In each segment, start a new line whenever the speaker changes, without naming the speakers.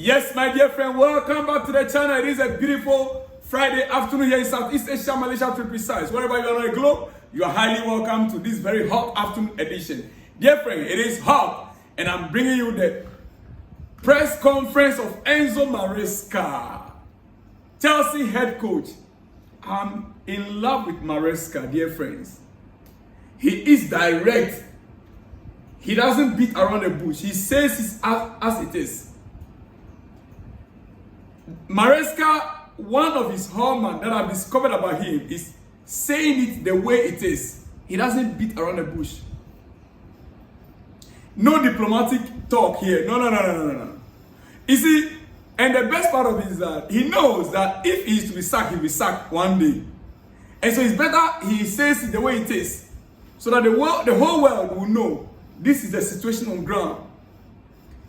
Yes, my dear friend, welcome back to the channel. It is a beautiful Friday afternoon here in Southeast Asia, Malaysia to be precise. Wherever you are on the globe, you are highly welcome to this very hot afternoon edition. Dear friend, it is hot, and I'm bringing you the press conference of Enzo Maresca, Chelsea head coach. I'm in love with Maresca, dear friends. He is direct. He doesn't beat around the bush. He says it as it is. Maresca, one of his hallmarks that I've discovered about him is saying it the way it is. He doesn't beat around the bush. No diplomatic talk here. No. You see, and the best part of it is that he knows that if he is to be sacked, he'll be sacked one day. And so it's better he says it the way it is, so that the whole world will know this is the situation on ground.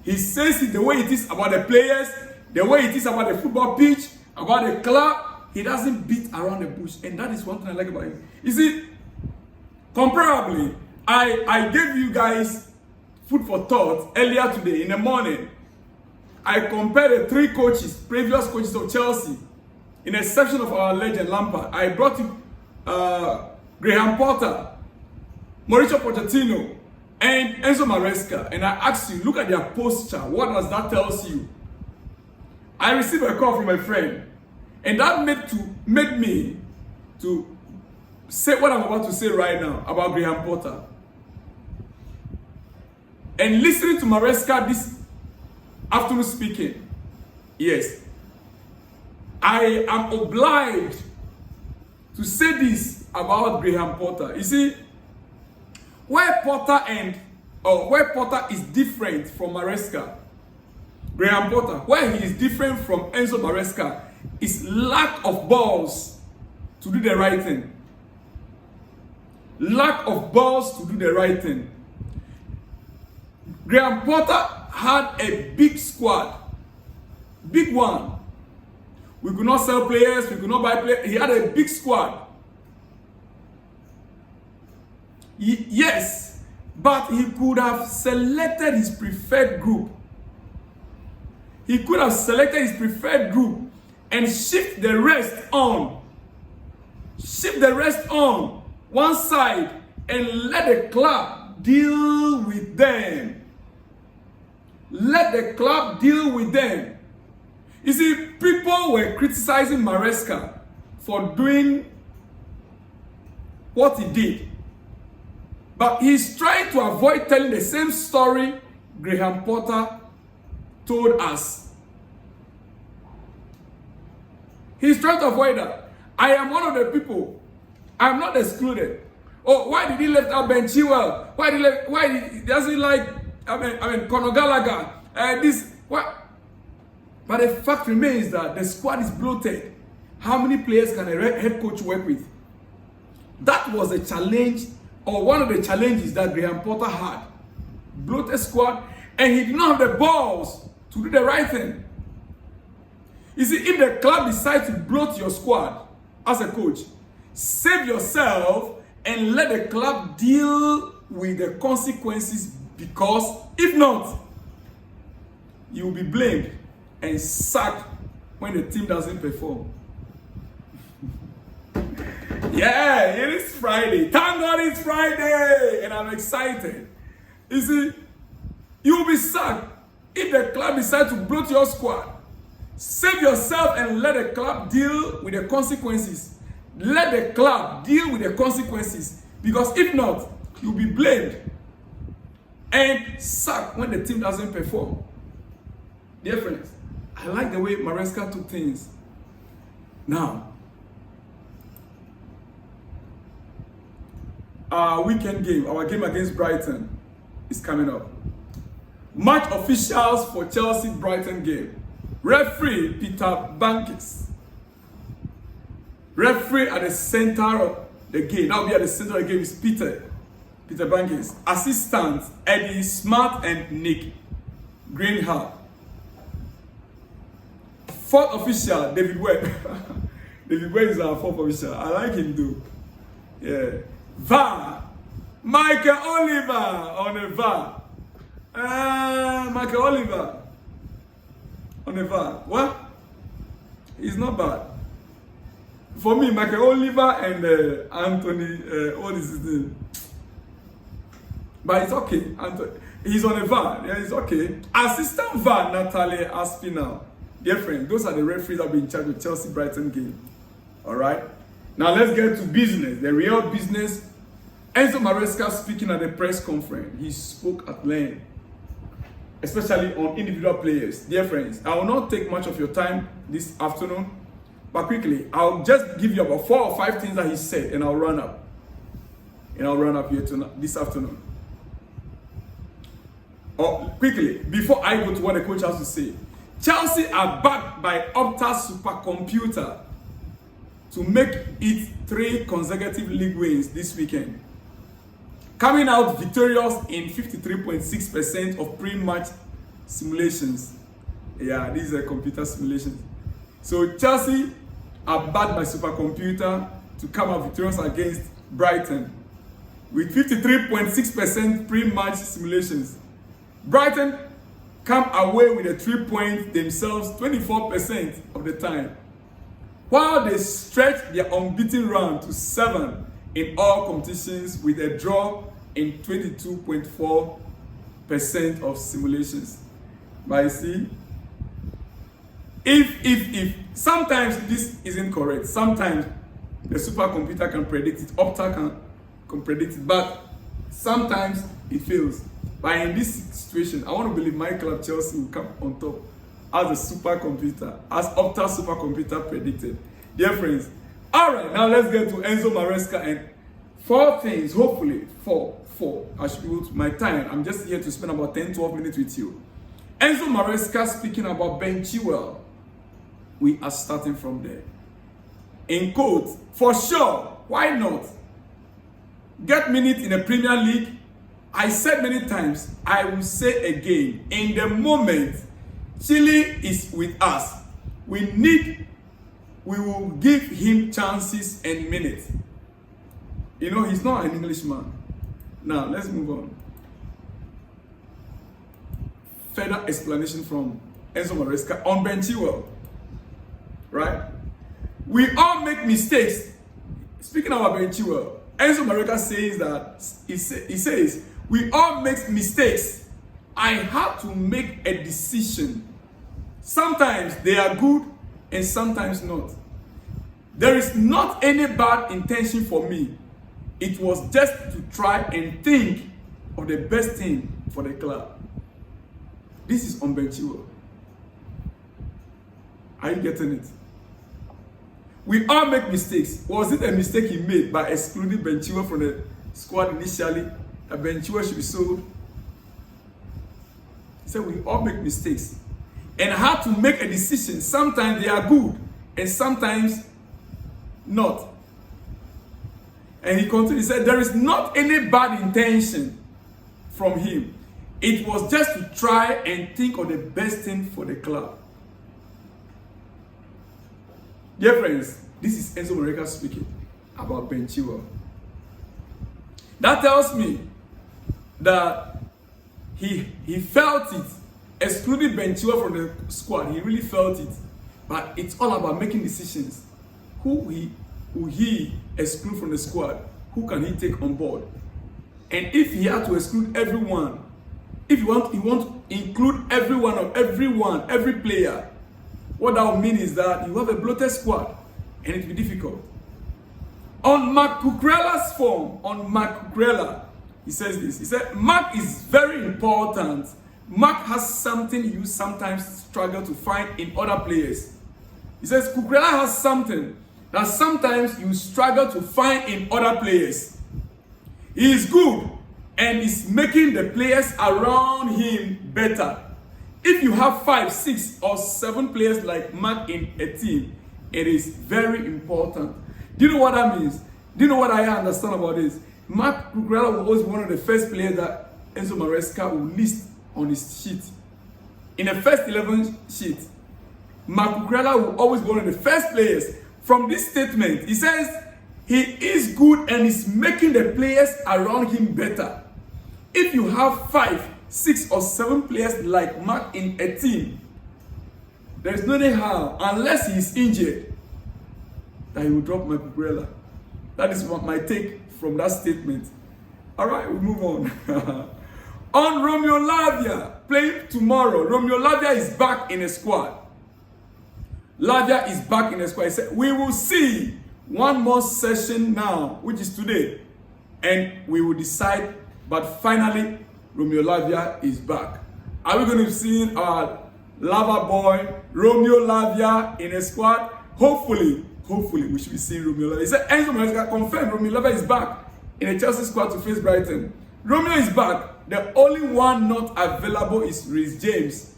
He says it the way it is about the players, the way it is about the football pitch, about the club. He doesn't beat around the bush, and that is one thing I like about him. You see, comparably, I gave you guys food for thought earlier today in the morning. I compared the three coaches, previous coaches of Chelsea, in a section of our legend Lampard. I brought you Graham Potter, Mauricio Pochettino, and Enzo Maresca, and I asked you, look at their posture. What does that tell you? I received a call from a friend, and that made me to say what I'm about to say right now about Graham Potter. And listening to Maresca this afternoon speaking, yes, I am obliged to say this about Graham Potter. You see, where Potter is different from Maresca, Graham Potter, where he is different from Enzo Maresca, is lack of balls to do the right thing. Lack of balls to do the right thing. Graham Potter had a big squad, big one. We could not sell players, we could not buy players. He had a big squad. Yes, but he could have selected his preferred group. He could have selected his preferred group and shift the rest on. Shift the rest on one side and let the club deal with them. Let the club deal with them. You see, people were criticizing Maresca for doing what he did. But he's trying to avoid telling the same story Graham Potter told us. He's trying to avoid that. I am one of the people. I'm not excluded. Oh, why did he left out Ben Chilwell? Why he doesn't like Conor Gallagher? What? But the fact remains that the squad is bloated. How many players can a head coach work with? That was a challenge, or one of the challenges that Graham Potter had. Bloated squad, and he did not have the balls to do the right thing. You see, if the club decides to bloat your squad as a coach, save yourself and let the club deal with the consequences, because if not, you will be blamed and sacked when the team doesn't perform. Yeah, it is Friday. Thank God it's Friday, and I'm excited. You see, you will be sacked if the club decides to bloat your squad. Save yourself and let the club deal with the consequences. Let the club deal with the consequences, because if not, you'll be blamed and sacked when the team doesn't perform. Dear friends, I like the way Maresca took things. Now, our weekend game, our game against Brighton is coming up. Match officials for Chelsea Brighton game. Referee Peter Bankis. Referee at the center of the game. Now be at the center of the game is Peter Bankis. Assistants Eddie Smart and Nick Greenhalgh. Fourth official David Webb. David Webb is our fourth official. I like him too. Yeah. VAR. Michael Oliver on the VAR. Michael Oliver on on the VAR. Well, it's not bad. For me, Michael Oliver and Anthony, what is his name? But it's okay. He's on the VAR. Yeah, it's okay. Assistant VAR, Natalie Aspinall. Dear friend, those are the referees that will be in charge of Chelsea Brighton game. All right. Now let's get to business. The real business. Enzo Maresca speaking at the press conference. He spoke at length, especially on individual players. Dear friends, I will not take much of your time this afternoon, but quickly, I'll just give you about 4 or 5 things that he said, and I'll run up. Here tonight, this afternoon. Quickly, before I go to what the coach has to say. Chelsea are backed by Opta Supercomputer to make it 3 consecutive league wins this weekend, coming out victorious in 53.6% of pre-match simulations. Yeah, these are computer simulations. So Chelsea are backed by Supercomputer to come out victorious against Brighton with 53.6% pre-match simulations. Brighton come away with a 3 points themselves 24% of the time, while they stretch their unbeaten run to 7 in all competitions with a draw in 22.4% of simulations. But you see, if sometimes this isn't correct, sometimes the supercomputer can predict it, Opta can predict it, but sometimes it fails. But in this situation, I want to believe my club Chelsea will come on top as a supercomputer, as Opta supercomputer predicted. Dear friends, all right, now let's get to Enzo Maresca and 4 things, hopefully 4. I should be able to, my time, I'm just here to spend about 10-12 minutes with you. Enzo Maresca speaking about Ben Chilwell. We are starting from there. In quote, for sure, why not? Get minutes in the Premier League. I said many times, I will say again, in the moment Chile is with us, we will give him chances and minutes. You know, he's not an Englishman. Now, let's move on. Further explanation from Enzo Maresca on Ben Chilwell. Right? We all make mistakes. Speaking about Ben Chilwell, Enzo Maresca says that, he says, we all make mistakes. I have to make a decision. Sometimes they are good and sometimes not. There is not any bad intention for me. It was just to try and think of the best thing for the club. This is on Ben Chilwell. Are you getting it? We all make mistakes. Was it a mistake he made by excluding Ben Chilwell from the squad initially? That Ben Chilwell should be sold? He said we all make mistakes. And how to make a decision. Sometimes they are good and sometimes not. And he continued, he said, there is not any bad intention from him. It was just to try and think of the best thing for the club. Dear friends, this is Enzo Maresca speaking about Ben Chilwell. That tells me that he felt it, excluding Ben Chilwell from the squad. He really felt it. But it's all about making decisions. Who he exclude from the squad? Who can he take on board? And if he had to exclude everyone, if he want to include every player, what that would mean is that you have a bloated squad and it will be difficult. On Mark Cucurella's form, he says this. He said, Mark is very important. Mark has something you sometimes struggle to find in other players. He says, Cucurella has something that sometimes you struggle to find in other players. He is good and is making the players around him better. If you have 5, 6, or 7 players like Mark in a team, it is very important. Do you know what that means? Do you know what I understand about this? Mark Cucurella was one of the first players that Enzo Maresca will list on his sheet. In the first 11 sheet, Mark Cucurella will always be one of the first players. From this statement, he says he is good and is making the players around him better. If you have 5, 6, or 7 players like Mark in a team, There is no way how, unless he is injured, that he will drop my umbrella. That is what my take from that statement. All right, we move on. On Romeo Lavia, playing tomorrow. Romeo Lavia is back in a squad. Lavia is back in a squad. He said, we will see one more session now, which is today, and we will decide. But finally, Romeo Lavia is back. Are we going to be seeing our Lava boy, Romeo Lavia, in a squad? Hopefully, we should be seeing Romeo Lavia. He said, Enzo Maresca confirmed Romeo Lavia is back in a Chelsea squad to face Brighton. Romeo is back. The only one not available is Reece James.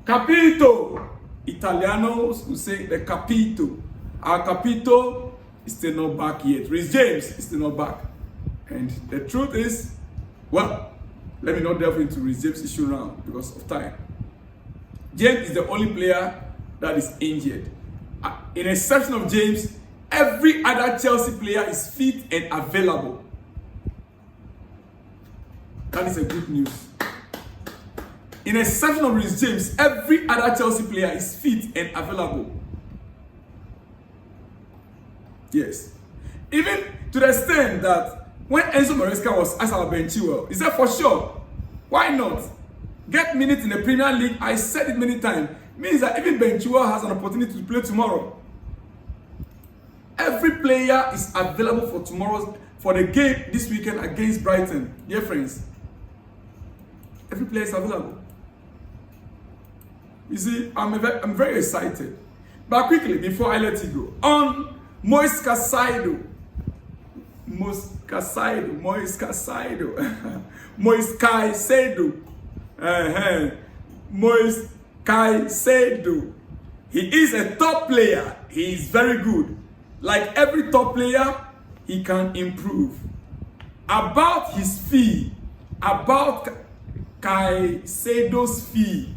Capito. Italianos who say the Capito. Our Capito is still not back yet. Reece James is still not back. And the truth is, well, let me not delve into Reece James' issue now because of time. James is the only player that is injured. In exception of James, every other Chelsea player is fit and available. That is a good news. In exception of Reece James, every other Chelsea player is fit and available. Yes. Even to the extent that when Enzo Maresca was asked about Ben Chilwell, he said, for sure, why not? Get minutes in the Premier League, I said it many times, means that even Ben Chilwell has an opportunity to play tomorrow. Every player is available for the game this weekend against Brighton. Dear friends, every player is available. You see, I'm very excited. But quickly, before I let you go, on Moise Caicedo, he is a top player. He is very good. Like every top player, he can improve. About his fee, about Caicedo's fee,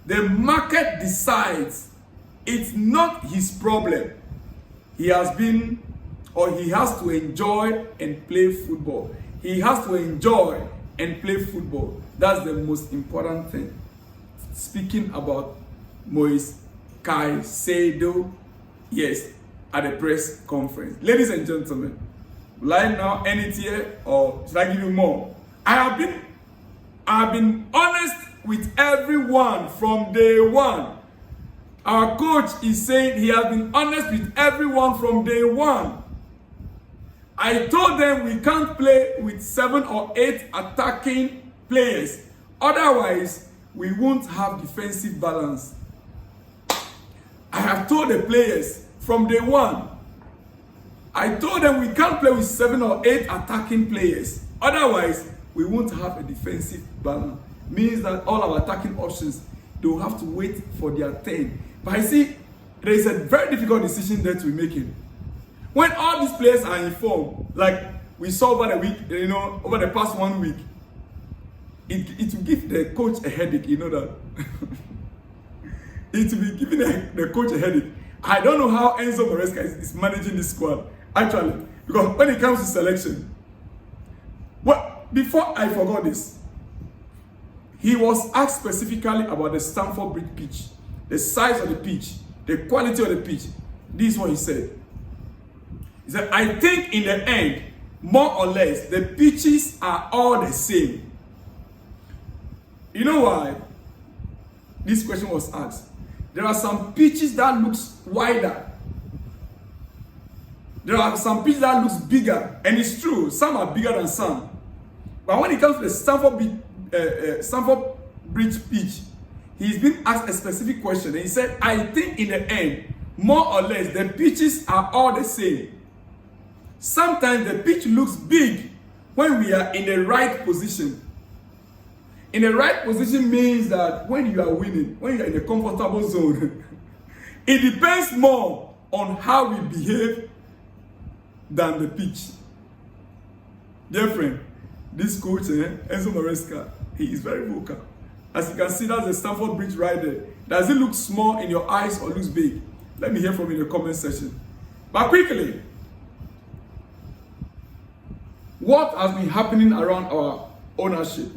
the market decides. It's not his problem. He has to enjoy and play football. He has to enjoy and play football. That's the most important thing. Speaking about Moise Caicedo, yes, at the press conference. Ladies and gentlemen, will I now end it here or should I give you more? I have been honest with everyone from day one. Our coach is saying he has been honest with everyone from day one. I told them we can't play with 7 or 8 attacking players. Otherwise, we won't have defensive balance. I have told the players from day one. I told them we can't play with 7 or 8 attacking players. Otherwise, we won't have a defensive balance. Means that all our attacking options, they will have to wait for their turn. But I see, there is a very difficult decision there to be making. When all these players are in form, like we saw over the week, over the past 1 week, it will give the coach a headache, you know that. It will be giving the coach a headache. I don't know how Enzo Maresca is managing this squad, actually. Because when it comes to selection, well, before I forgot this, he was asked specifically about the Stamford Bridge pitch, the size of the pitch, the quality of the pitch. This is what he said. He said, I think in the end, more or less, the pitches are all the same. You know why this question was asked? There are some pitches that looks wider. There are some pitches that looks bigger. And it's true, some are bigger than some. But when it comes to the Stamford Bridge pitch, he's been asked a specific question. And he said, I think in the end, more or less, the pitches are all the same. Sometimes the pitch looks big when we are in the right position. In the right position means that when you are winning, when you are in a comfortable zone, it depends more on how we behave than the pitch. Dear friend, this coach, Enzo Maresca, he is very vocal. As you can see, that's the Stamford Bridge right there. Does it look small in your eyes or looks big? Let me hear from you in the comment section. But quickly, what has been happening around our ownership?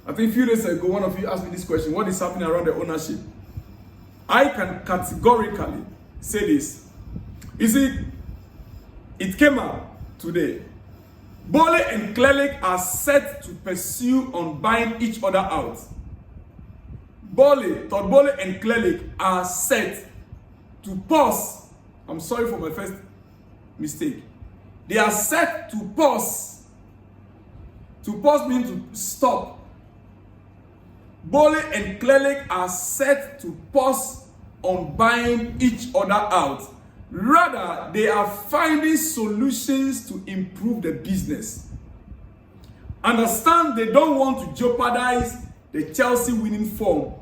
I think a few days ago, one of you asked me this question. What is happening around the ownership? I can categorically say this. You see, it came out today. Bole and Clelic are set to pursue on buying each other out. Todd Bole and Clelic are set to pause. I'm sorry for my first mistake. They are set to pause. To pause means to stop. Bole and Clelic are set to pause on buying each other out. Rather, they are finding solutions to improve the business. Understand, they don't want to jeopardize the Chelsea winning form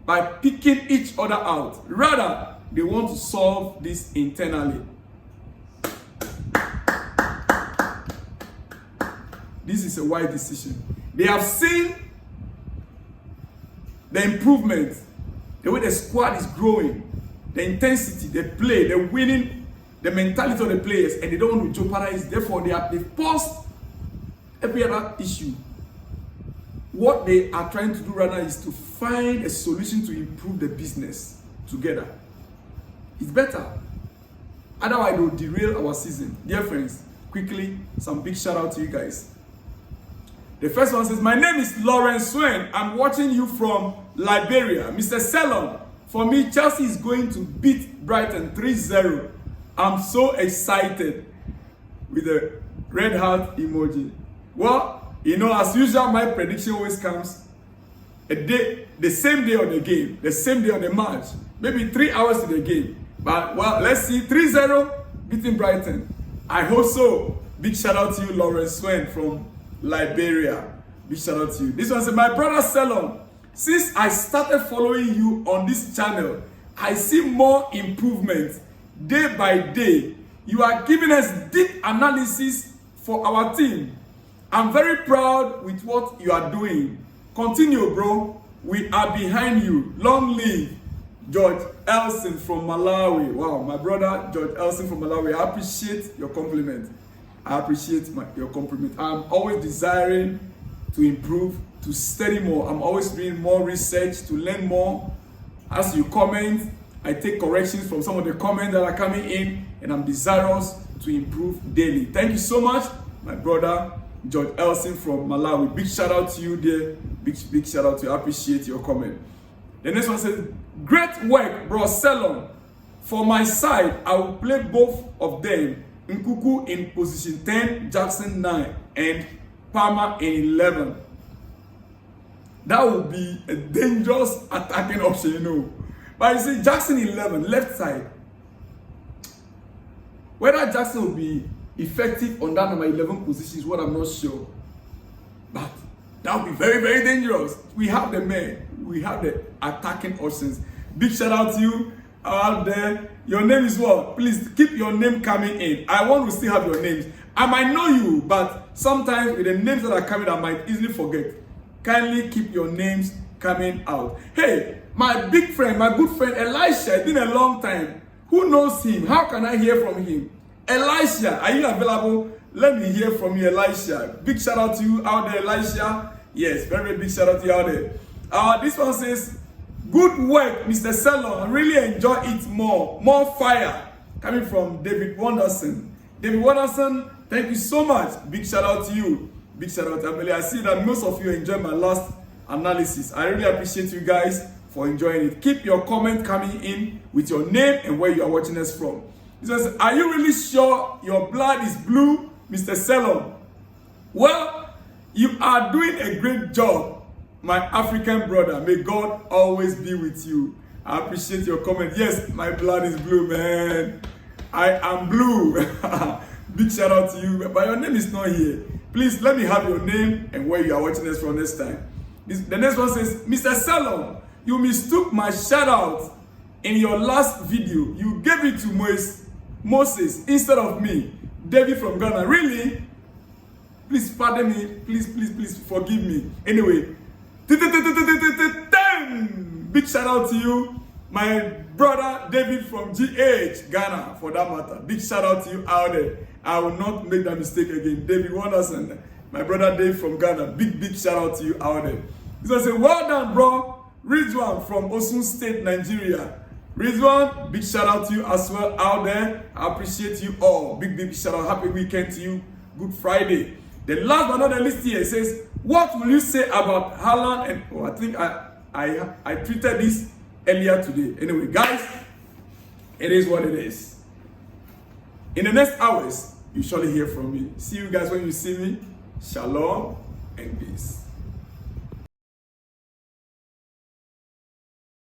by picking each other out. Rather, they want to solve this internally. This is a wise decision. They have seen the improvement, the way the squad is growing, the intensity, the play, the winning, the mentality of the players, and they don't want to jeopardize. Therefore, they've paused every other issue. What they are trying to do right now is to find a solution to improve the business together. It's better. Otherwise, it will derail our season. Dear friends, quickly, some big shout out to you guys. The first one says, my name is Lawrence Swain. I'm watching you from Liberia. Mr. Selon, for me, Chelsea is going to beat Brighton 3-0. I'm so excited, with a red heart emoji. Well, you know, as usual, my prediction always comes the same day of the game, the same day of the match, maybe 3 hours to the game. But, well, let's see, 3-0 beating Brighton. I hope so. Big shout out to you, Lawrence Swain from Liberia. Big shout out to you. This one says, my brother Selon, since I started following you on this channel, I see more improvement day by day. You are giving us deep analysis for our team. I'm very proud with what you are doing. Continue, bro. We are behind you. Long live George Elson from Malawi. Wow, my brother George Elson from Malawi. I appreciate your compliment. I appreciate your compliment. I'm always desiring to improve, to study more. I'm always doing more research, to learn more. As you comment, I take corrections from some of the comments that are coming in, and I'm desirous to improve daily. Thank you so much, my brother George Elson from Malawi. Big shout out to you there. Big shout out to you. I appreciate your comment. The next one says, great work, bro Selon. For my side, I will play both of them. Nkuku in position 10, Jackson 9, and Palmer in 11. That would be a dangerous attacking option, you know. But you see, Jackson 11, left side. Whether Jackson will be effective on that number 11 position is what I'm not sure. But that would be very, very dangerous. We have the men. We have the attacking options. Big shout out to you out there. Your name is what? Please keep your name coming in. I want to still have your names. I might know you, but sometimes with the names that are coming, I might easily forget. Kindly keep your names coming out. Hey, my big friend, my good friend Elisha, it's been a long time. Who knows him? How can I hear from him? Elisha, are you available? Let me hear from you, Elisha. Big shout out to you out there, Elisha. Yes, very, very big shout out to you out there. This one says, good work, Mr. Selon. I really enjoy it more. More fire. Coming from David Wonderson. David Wonderson, thank you so much. Big shout out to you. Big shout out to Amelia. I see that most of you enjoyed my last analysis. I really appreciate you guys for enjoying it. Keep your comment coming in with your name and where you are watching us from. He says, are you really sure your blood is blue, Mr. Selon? Well, you are doing a great job, my African brother. May God always be with you. I appreciate your comment. Yes, my blood is blue, man. I am blue. Big shout out to you. But your name is not here. Please let me have your name and where you are watching us from next time. The next one says, Mr. Selon, you mistook my shout out in your last video. You gave it to Moses instead of me. David from Ghana. Really? Please pardon me. Please forgive me. Anyway, big shout out to you, my brother David from GH, Ghana, for that matter. Big shout out to you out there. I will not make that mistake again. David Wonderson, my brother Dave from Ghana. Big shout out to you out there. He says, well done, bro. Rizwan from Osun State, Nigeria. Rizwan, big shout out to you as well out there. I appreciate you all. Big shout out. Happy weekend to you. Good Friday. The last but not the least here says, what will you say about Haaland? And I think I tweeted this earlier today. Anyway, guys, it is what it is. In the next hours, you surely hear from me. See you guys when you see me. Shalom and peace.